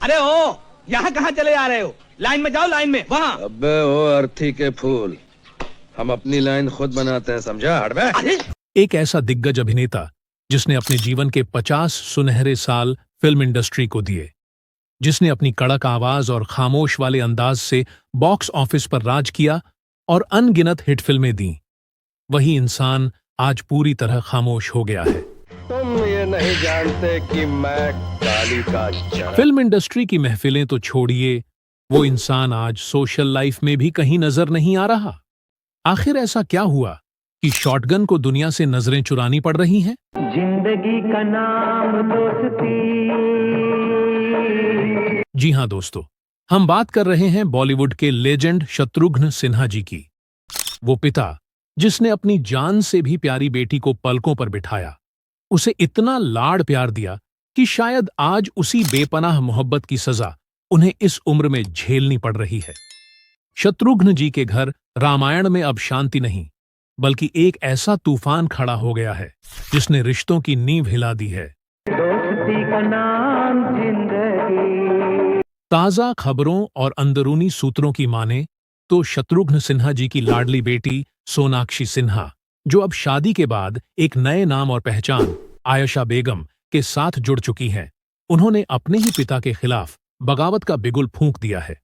अरे ओ, यहाँ कहाँ चले आ रहे हो? लाइन में जाओ, लाइन में, वहाँ। अबे ओ अर्थी के फूल, हम अपनी लाइन खुद बनाते हैं, समझा? हट बे। अरे एक ऐसा दिग्गज अभिनेता जिसने अपने जीवन के 50 सुनहरे साल फिल्म इंडस्ट्री को दिए, जिसने अपनी कड़क आवाज और खामोश वाले अंदाज से बॉक्स ऑफिस पर राज किया और अनगिनत हिट फिल्में दी, वही इंसान आज पूरी तरह खामोश हो गया है। तुम ये नहीं जानते कि मैं काली का जड़। फिल्म इंडस्ट्री की महफिलें तो छोड़िए, वो इंसान आज सोशल लाइफ में भी कहीं नजर नहीं आ रहा। आखिर ऐसा क्या हुआ कि शॉटगन को दुनिया से नजरें चुरानी पड़ रही हैं? जिंदगी का नाम दोस्ती। जी हां दोस्तों, हम बात कर रहे हैं बॉलीवुड के लेजेंड शत्रुघ्न सिन्हा जी की। वो पिता जिसने अपनी जान से भी प्यारी बेटी को पलकों पर बिठाया, उसे इतना लाड़ प्यार दिया कि शायद आज उसी बेपनाह मोहब्बत की सजा उन्हें इस उम्र में झेलनी पड़ रही है। शत्रुघ्न जी के घर रामायण में अब शांति नहीं, बल्कि एक ऐसा तूफान खड़ा हो गया है जिसने रिश्तों की नींव हिला दी है। दोस्ती का नाम जिंदगी। ताजा खबरों और अंदरूनी सूत्रों की माने तो शत्रुघ्न सिन्हा जी की लाडली बेटी सोनाक्षी सिन्हा, जो अब शादी के बाद एक नए नाम और पहचान आयशा बेगम के साथ जुड़ चुकी हैं, उन्होंने अपने ही पिता के खिलाफ बगावत का बिगुल फूंक दिया है।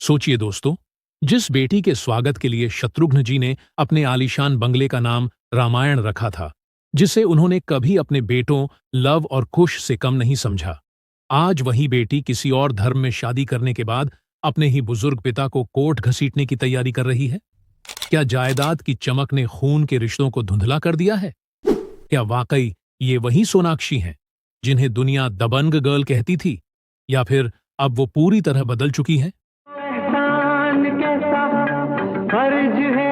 सोचिए दोस्तों, जिस बेटी के स्वागत के लिए शत्रुघ्न जी ने अपने आलीशान बंगले का नाम रामायण रखा था, जिसे उन्होंने कभी अपने बेटों लव और कुश से कम नहीं समझा, आज वही बेटी किसी और धर्म में शादी करने के बाद अपने ही बुजुर्ग पिता को कोर्ट घसीटने की तैयारी कर रही है। क्या जायदाद की चमक ने खून के रिश्तों को धुंधला कर दिया है? क्या वाकई ये वही सोनाक्षी हैं जिन्हें दुनिया दबंग गर्ल कहती थी, या फिर अब वो पूरी तरह बदल चुकी हैं? एहसान कैसा फर्ज है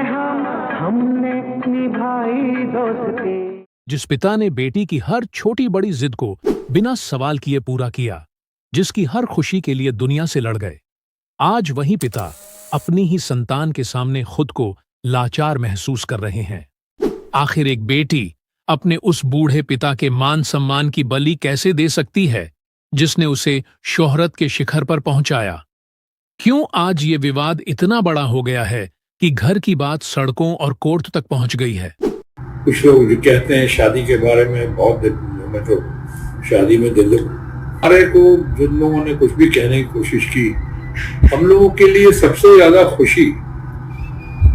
हमने निभाई दोस्ती। जिस पिता ने बेटी की हर छोटी बड़ी जिद को बिना सवाल किए पूरा किया, जिसकी हर खुशी के लिए दुनिया से लड़ गए, आज वही पिता अपनी ही संतान के सामने खुद को लाचार महसूस कर रहे हैं। आखिर एक बेटी अपने उस बूढ़े पिता के मान सम्मान की बलि कैसे दे सकती है जिसने उसे शोहरत के शिखर पर पहुंचाया? क्यों आज ये विवाद इतना बड़ा हो गया है कि घर की बात सड़कों और कोर्ट तक पहुंच गई है? कुछ लोग जो कहते हैं शादी के बारे में बहुत मैं तो शादी में दिल अरे को जिन लोगों ने कुछ भी कहने की कोशिश की, हम लोगों के लिए सबसे ज्यादा खुशी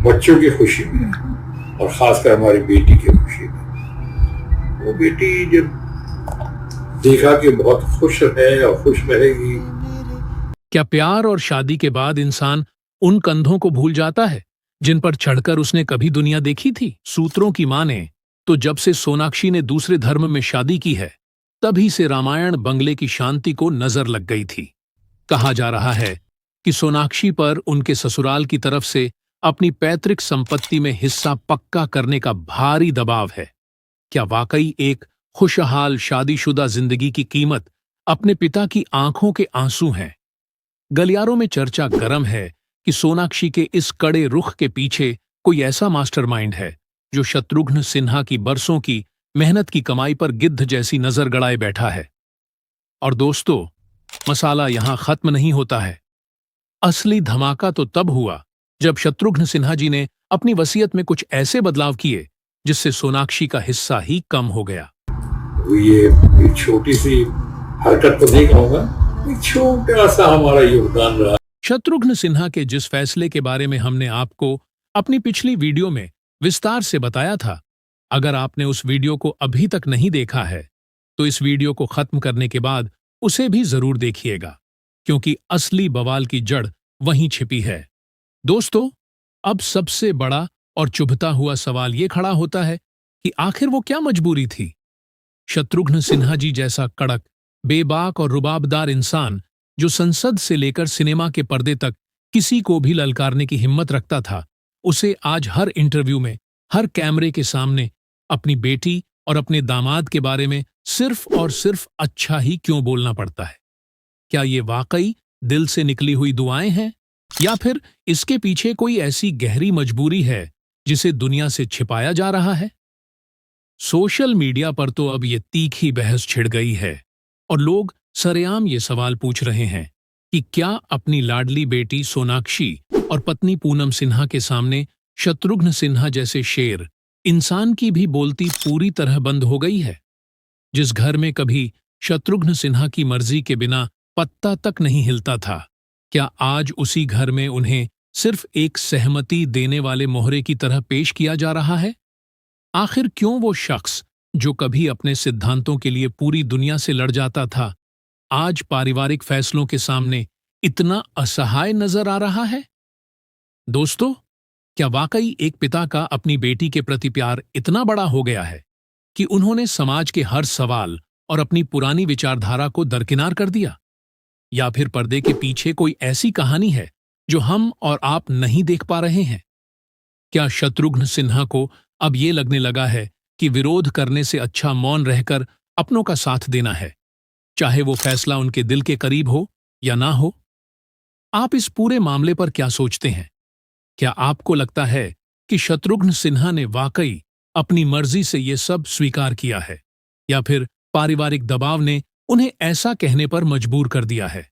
बच्चों की खुशी में है, और खासकर हमारी बेटी की खुशी में। वो बेटी जब देखा कि बहुत खुश है और खुश रहेगी। क्या प्यार और शादी के बाद इंसान उन कंधों को भूल जाता है जिन पर चढ़कर उसने कभी दुनिया देखी थी? सूत्रों की माने तो जब से सोनाक्षी ने दूसरे धर्म में शादी की है, तभी से रामायण बंगले की शांति को नजर लग गई थी। कहा जा रहा है कि सोनाक्षी पर उनके ससुराल की तरफ से अपनी पैतृक संपत्ति में हिस्सा पक्का करने का भारी दबाव है। क्या वाकई एक खुशहाल शादीशुदा जिंदगी की कीमत अपने पिता की आंखों के आंसू हैं? गलियारों में चर्चा गरम है कि सोनाक्षी के इस कड़े रुख के पीछे कोई ऐसा मास्टरमाइंड है जो शत्रुघ्न सिन्हा की बरसों की मेहनत की कमाई पर गिद्ध जैसी नजर गड़ाए बैठा है। और दोस्तों, मसाला यहां खत्म नहीं होता है। असली धमाका तो तब हुआ जब शत्रुघ्न सिन्हा जी ने अपनी वसीयत में कुछ ऐसे बदलाव किए जिससे सोनाक्षी का हिस्सा ही कम हो गया। ये छोटी सी हरकत तो नहीं कहूंगा, छोटा सा हमारा योगदान रहा। शत्रुघ्न सिन्हा के जिस फैसले के बारे में हमने आपको अपनी पिछली वीडियो में विस्तार से बताया था, अगर आपने उस वीडियो को अभी तक नहीं देखा है तो इस वीडियो को खत्म करने के बाद उसे भी जरूर देखिएगा, क्योंकि असली बवाल की जड़ वहीं छिपी है। दोस्तों, अब सबसे बड़ा और चुभता हुआ सवाल ये खड़ा होता है कि आखिर वो क्या मजबूरी थी? शत्रुघ्न सिन्हा जी जैसा कड़क, बेबाक और रुबाबदार इंसान, जो संसद से लेकर सिनेमा के पर्दे तक किसी को भी ललकारने की हिम्मत रखता था, उसे आज हर इंटरव्यू में, हर कैमरे के सामने अपनी बेटी और अपने दामाद के बारे में सिर्फ और सिर्फ अच्छा ही क्यों बोलना पड़ता है? क्या ये वाकई दिल से निकली हुई दुआएं हैं, या फिर इसके पीछे कोई ऐसी गहरी मजबूरी है जिसे दुनिया से छिपाया जा रहा है? सोशल मीडिया पर तो अब ये तीखी बहस छिड़ गई है और लोग सरेआम ये सवाल पूछ रहे हैं कि क्या अपनी लाडली बेटी सोनाक्षी और पत्नी पूनम सिन्हा के सामने शत्रुघ्न सिन्हा जैसे शेर इंसान की भी बोलती पूरी तरह बंद हो गई है। जिस घर में कभी शत्रुघ्न सिन्हा की मर्जी के बिना पत्ता तक नहीं हिलता था, क्या आज उसी घर में उन्हें सिर्फ एक सहमति देने वाले मोहरे की तरह पेश किया जा रहा है? आखिर क्यों वो शख्स जो कभी अपने सिद्धांतों के लिए पूरी दुनिया से लड़ जाता था, आज पारिवारिक फैसलों के सामने इतना असहाय नजर आ रहा है? दोस्तों, क्या वाकई एक पिता का अपनी बेटी के प्रति प्यार इतना बड़ा हो गया है कि उन्होंने समाज के हर सवाल और अपनी पुरानी विचारधारा को दरकिनार कर दिया? या फिर पर्दे के पीछे कोई ऐसी कहानी है जो हम और आप नहीं देख पा रहे हैं? क्या शत्रुघ्न सिन्हा को अब ये लगने लगा है कि विरोध करने से अच्छा मौन रहकर अपनों का साथ देना है, चाहे वो फैसला उनके दिल के करीब हो या ना हो? आप इस पूरे मामले पर क्या सोचते हैं? क्या आपको लगता है कि शत्रुघ्न सिन्हा ने वाकई अपनी मर्जी से ये सब स्वीकार किया है, या फिर पारिवारिक दबाव ने उन्हें ऐसा कहने पर मजबूर कर दिया है?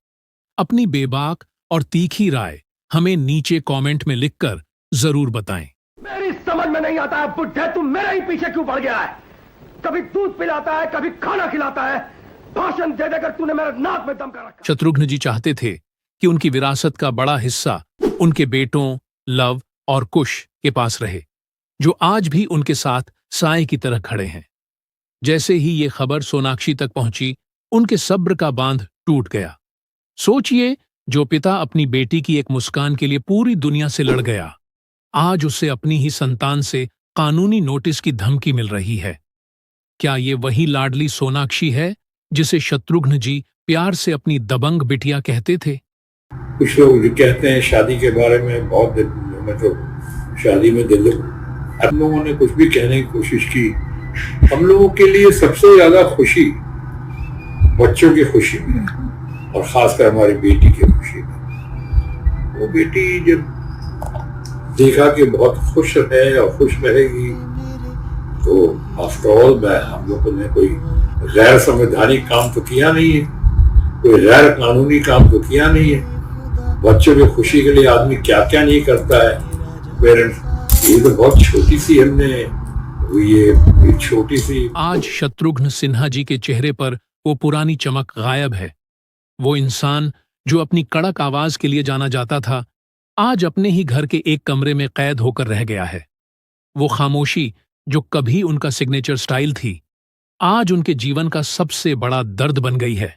अपनी बेबाक और तीखी राय हमें नीचे कमेंट में लिखकर जरूर बताएं। मेरी समझ में नहीं आता है बुड्ढे, तू मेरे ही पीछे क्यों पड़ गया है? कभी दूध पिलाता है, कभी खाना खिलाता है, भाषण दे देकर तूने मेरे नाक में दम कर रखा। शत्रुघ्न जी चाहते थे कि उनकी विरासत का बड़ा हिस्सा उनके बेटों लव और कुश के पास रहे, जो आज भी उनके साथ साए की तरह खड़े हैं। जैसे ही ये खबर सोनाक्षी तक पहुंची, उनके सब्र का बांध टूट गया। सोचिए, जो पिता अपनी बेटी की एक मुस्कान के लिए पूरी दुनिया से लड़ गया, आज उसे अपनी ही संतान से कानूनी नोटिस की धमकी मिल रही है। क्या ये वही लाडली सोनाक्षी है जिसे शत्रुघ्न जी प्यार से अपनी दबंग बिटिया कहते थे? कुछ लोग जो कहते हैं शादी के बारे में बहुत मतलब शादी में दिल, हम लोगों ने कुछ भी कहने की कोशिश की। हम लोगों के लिए सबसे ज्यादा खुशी बच्चों की खुशी में, और खासकर हमारी बेटी की खुशी में। वो बेटी जब देखा कि बहुत खुश है और खुश रहेगी, तो आफ्टर ऑल हम लोगों ने कोई गैर संवैधानिक काम तो किया नहीं है, कोई गैर कानूनी काम तो किया नहीं है। बच्चों की खुशी के लिए आदमी क्या क्या नहीं करता है। पेरेंट्स, ये तो बहुत छोटी सी हमने ये छोटी सी। आज शत्रुघ्न सिन्हा जी के चेहरे पर वो पुरानी चमक गायब है। वो इंसान जो अपनी कड़क आवाज के लिए जाना जाता था, आज अपने ही घर के एक कमरे में कैद होकर रह गया है। वो खामोशी जो कभी उनका सिग्नेचर स्टाइल थी, आज उनके जीवन का सबसे बड़ा दर्द बन गई है।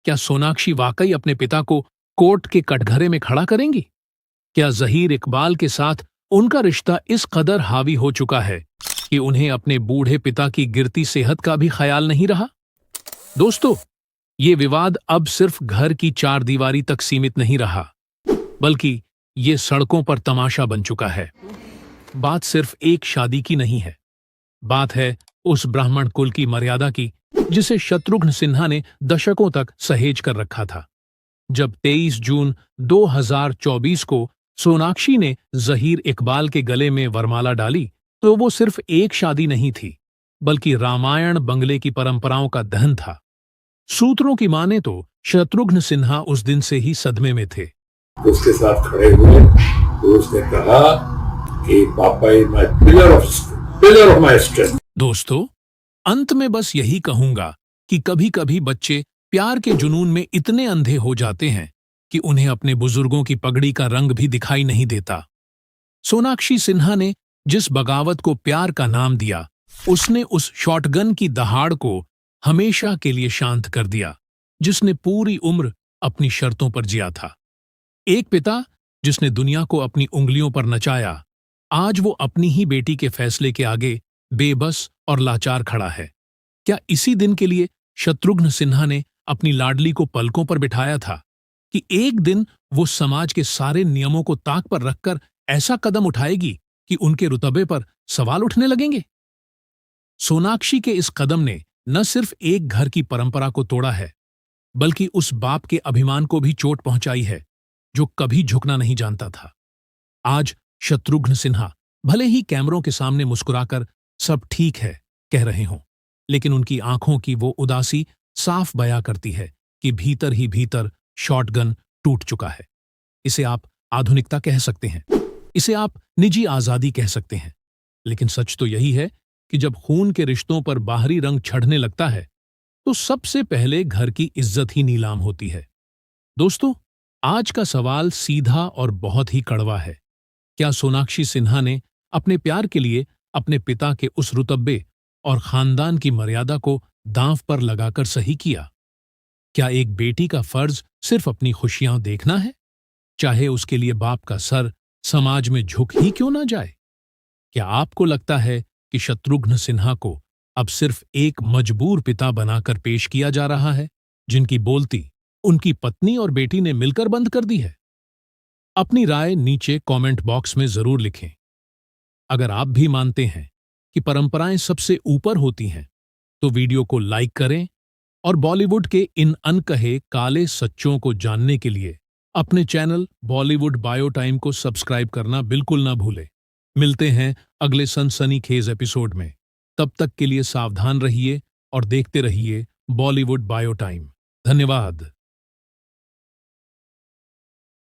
क्या सोनाक्षी वाकई अपने पिता को कोर्ट के कटघरे में खड़ा करेंगी? क्या ज़हीर इकबाल के साथ उनका रिश्ता इस कदर हावी हो चुका है कि उन्हें अपने बूढ़े पिता की गिरती सेहत का भी ख्याल नहीं रहा? दोस्तों, ये विवाद अब सिर्फ घर की चार दीवारी तक सीमित नहीं रहा, बल्कि ये सड़कों पर तमाशा बन चुका है। बात सिर्फ एक शादी की नहीं है, बात है उस ब्राह्मण कुल की मर्यादा की जिसे शत्रुघ्न सिन्हा ने दशकों तक सहेज कर रखा था। जब 23 जून 2024 को सोनाक्षी ने ज़हीर इकबाल के गले में वरमाला डाली, तो वो सिर्फ एक शादी नहीं थी, बल्कि रामायण बंगले की परंपराओं का दहन था। सूत्रों की माने तो शत्रुघ्न सिन्हा उस दिन से ही सदमे में थे। उसके साथ खड़े हुए तो उसने कहा कि पापा is my pillar of my strength. दोस्तों, अंत में बस यही कहूंगा कि कभी कभी बच्चे प्यार के जुनून में इतने अंधे हो जाते हैं कि उन्हें अपने बुजुर्गों की पगड़ी का रंग भी दिखाई नहीं देता। सोनाक्षी सिन्हा ने जिस बगावत को प्यार का नाम दिया, उसने उस शॉटगन की दहाड़ को हमेशा के लिए शांत कर दिया, जिसने पूरी उम्र अपनी शर्तों पर जिया था। एक पिता जिसने दुनिया को अपनी उंगलियों पर नचाया, आज वो अपनी ही बेटी के फैसले के आगे बेबस और लाचार खड़ा है। क्या इसी दिन के लिए शत्रुघ्न सिन्हा ने अपनी लाडली को पलकों पर बिठाया था कि एक दिन वो समाज के सारे नियमों को ताक पर रखकर ऐसा कदम उठाएगी कि उनके रुतबे पर सवाल उठने लगेंगे? सोनाक्षी के इस कदम ने न सिर्फ एक घर की परंपरा को तोड़ा है, बल्कि उस बाप के अभिमान को भी चोट पहुंचाई है जो कभी झुकना नहीं जानता था। आज शत्रुघ्न सिन्हा भले ही कैमरों के सामने मुस्कुराकर सब ठीक है कह रहे हों, लेकिन उनकी आंखों की वो उदासी साफ बयां करती है कि भीतर ही भीतर शॉटगन टूट चुका है। इसे आप आधुनिकता कह सकते हैं, इसे आप निजी आजादी कह सकते हैं, लेकिन सच तो यही है कि जब खून के रिश्तों पर बाहरी रंग चढ़ने लगता है तो सबसे पहले घर की इज्जत ही नीलाम होती है। दोस्तों, आज का सवाल सीधा और बहुत ही कड़वा है। क्या सोनाक्षी सिन्हा ने अपने प्यार के लिए अपने पिता के उस रुतबे और खानदान की मर्यादा को दांव पर लगाकर सही किया? क्या एक बेटी का फर्ज सिर्फ अपनी खुशियां देखना है, चाहे उसके लिए बाप का सर समाज में झुक ही क्यों ना जाए? क्या आपको लगता है कि शत्रुघ्न सिन्हा को अब सिर्फ एक मजबूर पिता बनाकर पेश किया जा रहा है, जिनकी बोलती उनकी पत्नी और बेटी ने मिलकर बंद कर दी है? अपनी राय नीचे कमेंट बॉक्स में जरूर लिखें। अगर आप भी मानते हैं कि परंपराएं सबसे ऊपर होती हैं, तो वीडियो को लाइक करें और बॉलीवुड के इन अनकहे काले सच्चों को जानने के लिए अपने चैनल बॉलीवुड बायो टाइम को सब्सक्राइब करना बिल्कुल ना भूलें। मिलते हैं अगले सनसनीखेज एपिसोड में। तब तक के लिए सावधान रहिए और देखते रहिए बॉलीवुड बायो टाइम। धन्यवाद।